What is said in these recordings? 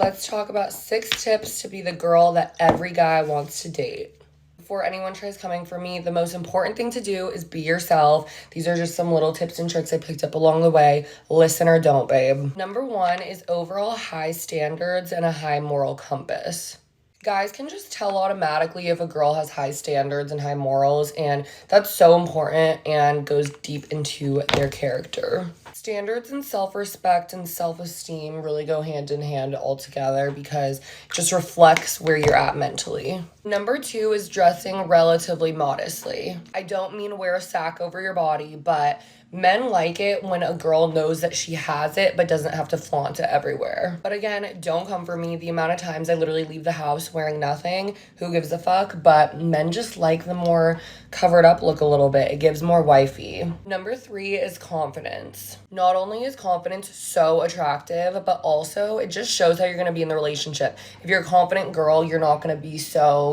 Let's talk about 6 tips to be the girl that every guy wants to date. Before anyone tries coming for me, the most important thing to do is be yourself. These are just some little tips and tricks I picked up along the way. Listen or don't, babe. Number 1 is overall high standards and a high moral compass. Guys can just tell automatically if a girl has high standards and high morals, and that's so important and goes deep into their character. Standards and self-respect and self-esteem really go hand in hand altogether because it just reflects where you're at mentally. Number 2 is dressing relatively modestly. I don't mean wear a sack over your body, but men like it when a girl knows that she has it but doesn't have to flaunt it everywhere. But again, don't come for me. The amount of times I literally leave the house wearing nothing, who gives a fuck? But men just like the more covered up look a little bit. It gives more wifey. Number 3 is confidence. Not only is confidence so attractive, but also it just shows how you're going to be in the relationship. If you're a confident girl, you're not going to be so,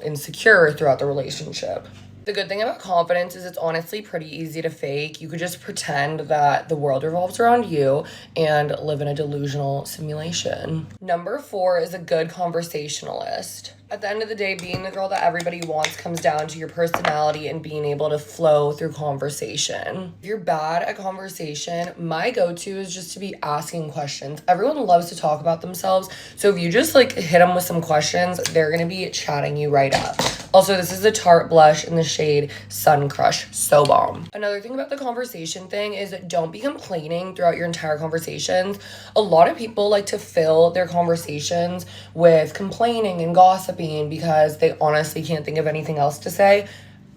insecure throughout the relationship. The good thing about confidence is it's honestly pretty easy to fake. You could just pretend that the world revolves around you and live in a delusional simulation. Number 4 is a good conversationalist. At the end of the day, being the girl that everybody wants comes down to your personality and being able to flow through conversation. If you're bad at conversation, my go-to is just to be asking questions. Everyone loves to talk about themselves, so if you just hit them with some questions, they're gonna be chatting you right up. Also, this is a Tarte blush in the shade Sun Crush. So bomb. Another thing about the conversation thing is don't be complaining throughout your entire conversations. A lot of people like to fill their conversations with complaining and gossiping because they honestly can't think of anything else to say.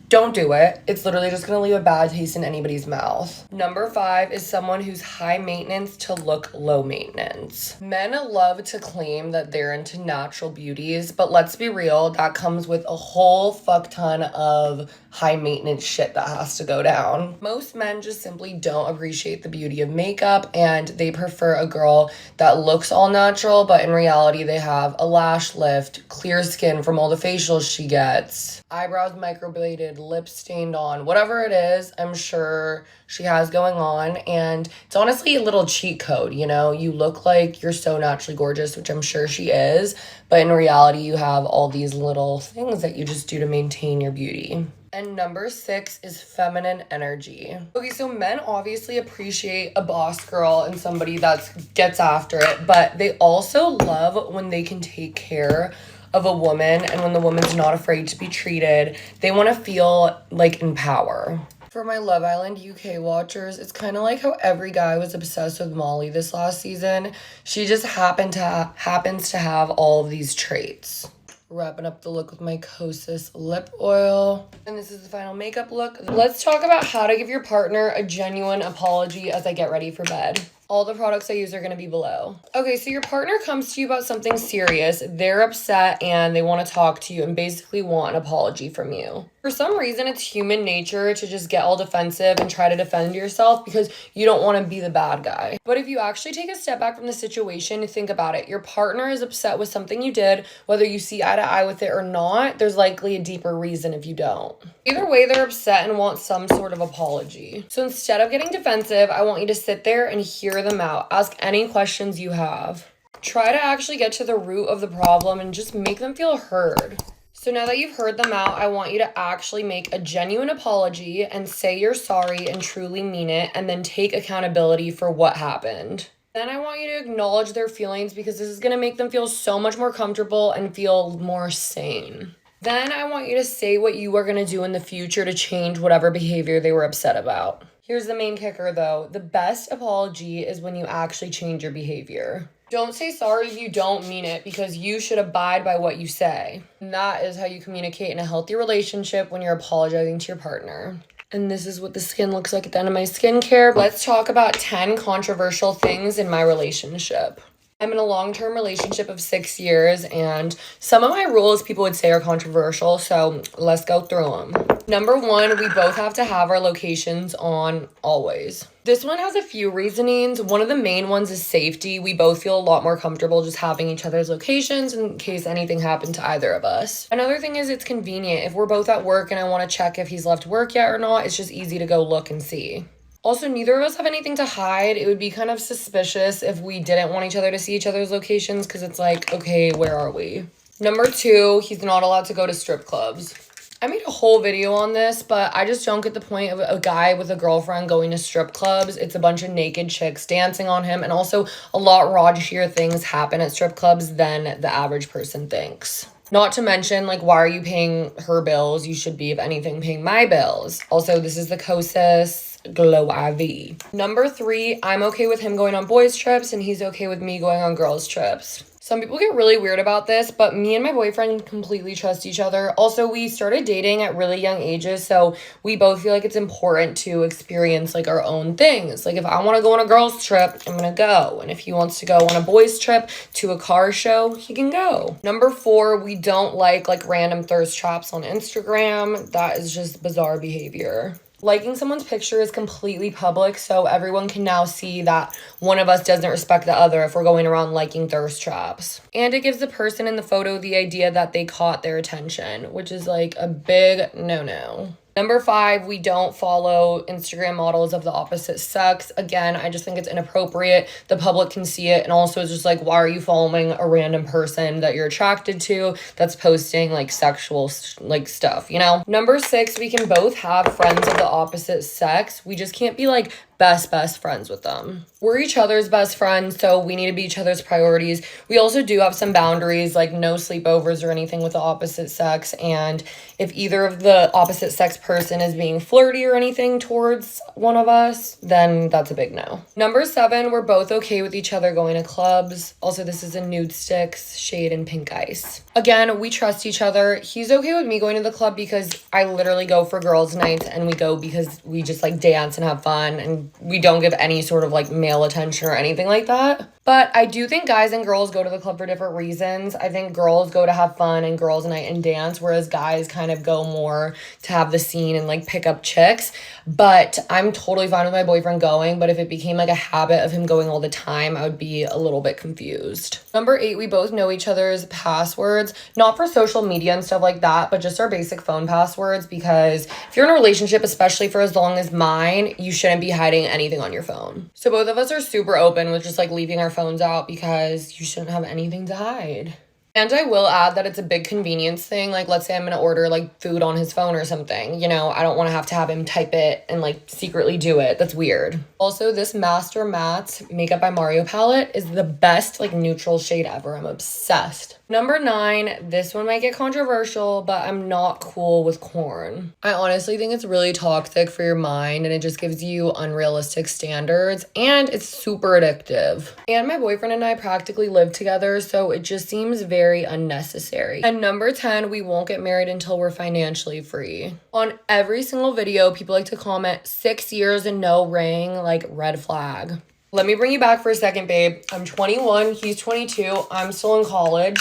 Don't do it. It's literally just going to leave a bad taste in anybody's mouth. Number 5 is someone who's high maintenance to look low maintenance. Men love to claim that they're into natural beauties, but let's be real, that comes with a whole fuck ton of high maintenance shit that has to go down. Most men just simply don't appreciate the beauty of makeup, and they prefer a girl that looks all natural, but in reality they have a lash lift, clear skin from all the facials she gets, eyebrows microbladed, lips stained on, whatever it is, I'm sure she has going on. And it's honestly a little cheat code, you look like you're so naturally gorgeous, which I'm sure she is, but in reality you have all these little things that you just do to maintain your beauty. And number 6 is feminine energy. Okay, so men obviously appreciate a boss girl and somebody that gets after it, but they also love when they can take care of a woman and when the woman's not afraid to be treated. They want to feel in power. For my Love Island UK watchers, it's kind of like how every guy was obsessed with Molly this last season. She just happens to have all of these traits. Wrapping up the look with my Kosas lip oil. And this is the final makeup look. Let's talk about how to give your partner a genuine apology as I get ready for bed. All the products I use are going to be below. Okay, so your partner comes to you about something serious. They're upset and they want to talk to you and basically want an apology from you. For some reason, it's human nature to just get all defensive and try to defend yourself because you don't want to be the bad guy. But if you actually take a step back from the situation and think about it, your partner is upset with something you did, whether you see eye to eye with it or not, there's likely a deeper reason if you don't. Either way, they're upset and want some sort of apology. So instead of getting defensive, I want you to sit there and hear them out. Ask any questions you have. Try to actually get to the root of the problem and just make them feel heard. So now that you've heard them out, I want you to actually make a genuine apology and say you're sorry and truly mean it, and then take accountability for what happened. Then I want you to acknowledge their feelings because this is going to make them feel so much more comfortable and feel more sane. Then I want you to say what you are going to do in the future to change whatever behavior they were upset about. Here's the main kicker though. The best apology is when you actually change your behavior. Don't say sorry if you don't mean it because you should abide by what you say. And that is how you communicate in a healthy relationship when you're apologizing to your partner. And this is what the skin looks like at the end of my skincare. Let's talk about 10 controversial things in my relationship. I'm in a long-term relationship of 6 years, and some of my rules people would say are controversial, so let's go through them. Number 1, we both have to have our locations on always. This one has a few reasonings. One of the main ones is safety. We both feel a lot more comfortable just having each other's locations in case anything happened to either of us. Another thing is it's convenient. If we're both at work and I want to check if he's left work yet or not, it's just easy to go look and see. Also, neither of us have anything to hide. It would be kind of suspicious if we didn't want each other to see each other's locations because it's like, okay, where are we? Number 2, he's not allowed to go to strip clubs. I made a whole video on this, but I just don't get the point of a guy with a girlfriend going to strip clubs. It's a bunch of naked chicks dancing on him, and also a lot raunchier things happen at strip clubs than the average person thinks. Not to mention, like, why are you paying her bills? You should be, if anything, paying my bills. Also, this is the Kosas Glow IV. Number 3, I'm okay with him going on boys' trips, and he's okay with me going on girls' trips. Some people get really weird about this, but me and my boyfriend completely trust each other. Also, we started dating at really young ages, so we both feel like it's important to experience, like, our own things. Like, if I want to go on a girl's trip, I'm gonna go. And if he wants to go on a boys' trip to a car show, he can go. Number 4, we don't like random thirst traps on Instagram. That is just bizarre behavior. Liking someone's picture is completely public, so everyone can now see that one of us doesn't respect the other if we're going around liking thirst traps. And it gives the person in the photo the idea that they caught their attention, which is like a big no-no. Number 5, we don't follow Instagram models of the opposite sex. Again, I just think it's inappropriate. The public can see it. And also it's just like, why are you following a random person that you're attracted to that's posting like sexual like stuff, you know? Number 6, we can both have friends of the opposite sex. We just can't be like best friends with them. We're each other's best friends, so we need to be each other's priorities. We also do have some boundaries, like no sleepovers or anything with the opposite sex. And if either of the opposite sex person is being flirty or anything towards one of us, then that's a big no. Number 7, we're both okay with each other going to clubs. Also, this is a Nude Sticks shade and pink ice. Again, we trust each other. He's okay with me going to the club because I literally go for girls' nights, and we go because we just like dance and have fun, and we don't give any sort of like male attention or anything like that. But I do think guys and girls go to the club for different reasons. I think girls go to have fun and girls' night and dance, whereas guys kind of go more to have the scene and like pick up chicks. But I'm totally fine with my boyfriend going, but if it became like a habit of him going all the time, I would be a little bit confused. Number 8, we both know each other's passwords, not for social media and stuff like that, but just our basic phone passwords, because if you're in a relationship, especially for as long as mine, you shouldn't be hiding anything on your phone. So both of us are super open with just like leaving our phones out because you shouldn't have anything to hide. And I will add that it's a big convenience thing. Like, let's say I'm going to order, like, food on his phone or something. You know, I don't want to have him type it and, like, secretly do it. That's weird. Also, this Master Matte Makeup by Mario palette is the best, like, neutral shade ever. I'm obsessed. Number 9, this one might get controversial, but I'm not cool with corn. I honestly think it's really toxic for your mind, and it just gives you unrealistic standards, and it's super addictive. And my boyfriend and I practically live together, so it just seems very unnecessary. And number 10, we won't get married until we're financially free. On every single video, people like to comment 6 years and no ring, like red flag. Let me bring you back for a second, babe. I'm 21, he's 22, I'm still in college.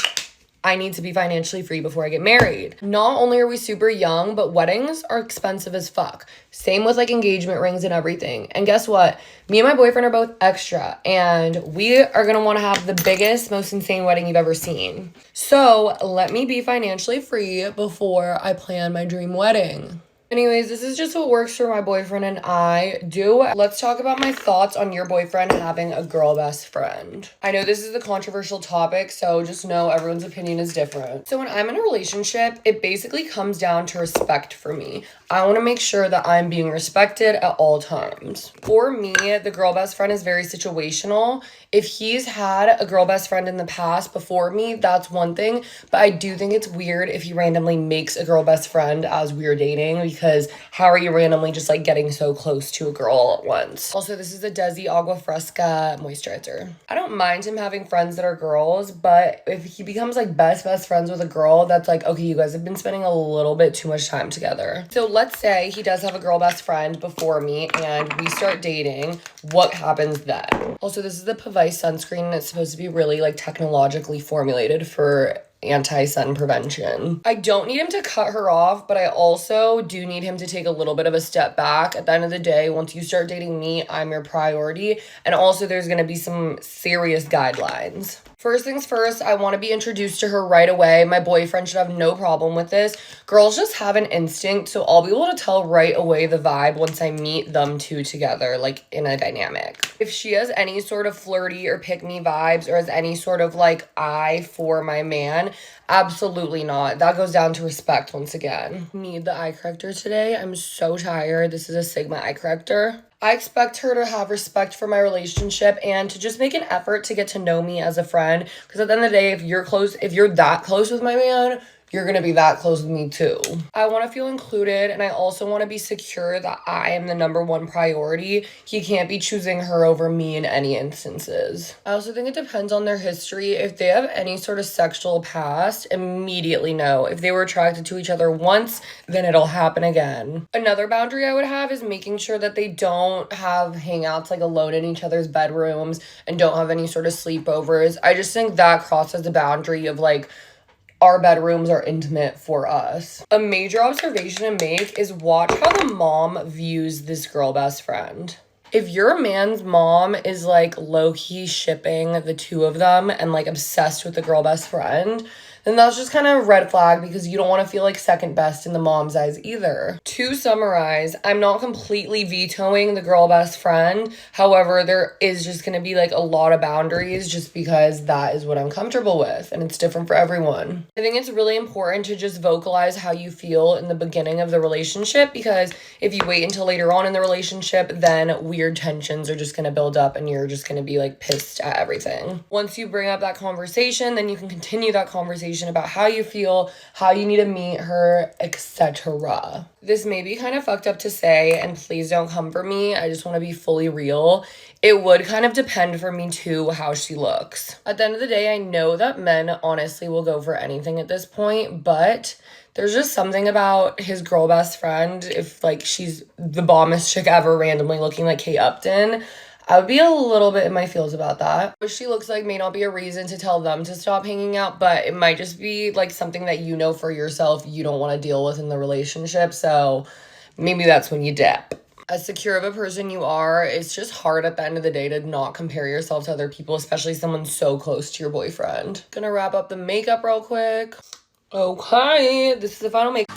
I need to be financially free before I get married. Not only are we super young, but weddings are expensive as fuck. Same with like engagement rings and everything. And guess what? Me and my boyfriend are both extra, and we are gonna wanna have the biggest, most insane wedding you've ever seen. So let me be financially free before I plan my dream wedding. Anyways, this is just what works for my boyfriend and I do. Let's talk about my thoughts on your boyfriend having a girl best friend. I know this is a controversial topic, so just know everyone's opinion is different. So when I'm in a relationship, it basically comes down to respect for me. I want to make sure that I'm being respected at all times. For me, the girl best friend is very situational. If he's had a girl best friend in the past before me, that's one thing. But I do think it's weird if he randomly makes a girl best friend as we're dating, because how are you randomly just like getting so close to a girl at once? Also, this is a Desi Agua Fresca moisturizer. I don't mind him having friends that are girls, but if he becomes like best friends with a girl, that's like, okay, you guys have been spending a little bit too much time together. So let's say he does have a girl best friend before me and we start dating. What happens then? Also, this is the Pavai sunscreen, and it's supposed to be really like technologically formulated for anti-sun prevention. I don't need him to cut her off, but I also do need him to take a little bit of a step back. At the end of the day, once you start dating me, I'm your priority. And also there's going to be some serious guidelines. First things first, I want to be introduced to her right away. My boyfriend should have no problem with this. Girls just have an instinct, so I'll be able to tell right away the vibe once I meet them two together, like in a dynamic. If she has any sort of flirty or pick-me vibes or has any sort of like eye for my man, absolutely not. That goes down to respect once again. Need the eye corrector today. I'm so tired. This is a Sigma eye corrector. I expect her to have respect for my relationship and to just make an effort to get to know me as a friend. Because at the end of the day, if you're that close with my man, you're going to be that close with me too. I want to feel included, and I also want to be secure that I am the number one priority. He can't be choosing her over me in any instances. I also think it depends on their history. If they have any sort of sexual past, immediately no. If they were attracted to each other once, then it'll happen again. Another boundary I would have is making sure that they don't have hangouts like alone in each other's bedrooms and don't have any sort of sleepovers. I just think that crosses the boundary of like, our bedrooms are intimate for us. A major observation to make is watch how the mom views this girl best friend. If your man's mom is like low-key shipping the two of them and like obsessed with the girl best friend, then that's just kind of a red flag because you don't want to feel like second best in the mom's eyes either. To summarize, I'm not completely vetoing the girl best friend. However, there is just going to be like a lot of boundaries just because that is what I'm comfortable with and it's different for everyone. I think it's really important to just vocalize how you feel in the beginning of the relationship because if you wait until later on in the relationship, then weird tensions are just going to build up and you're just going to be like pissed at everything. Once you bring up that conversation, then you can continue that conversation about how you feel, how you need to meet her, etc. This may be kind of fucked up to say, and please don't come for me. I just want to be fully real. It would kind of depend for me too how she looks. At the end of the day, I know that men honestly will go for anything at this point, but there's just something about his girl best friend, if like she's the bombest chick ever randomly looking like Kate Upton, I would be a little bit in my feels about that. What she looks like may not be a reason to tell them to stop hanging out, but it might just be like something that you know for yourself you don't want to deal with in the relationship. So maybe that's when you dip. As secure of a person you are, it's just hard at the end of the day to not compare yourself to other people, especially someone so close to your boyfriend. Gonna wrap up the makeup real quick. Okay, this is the final makeup.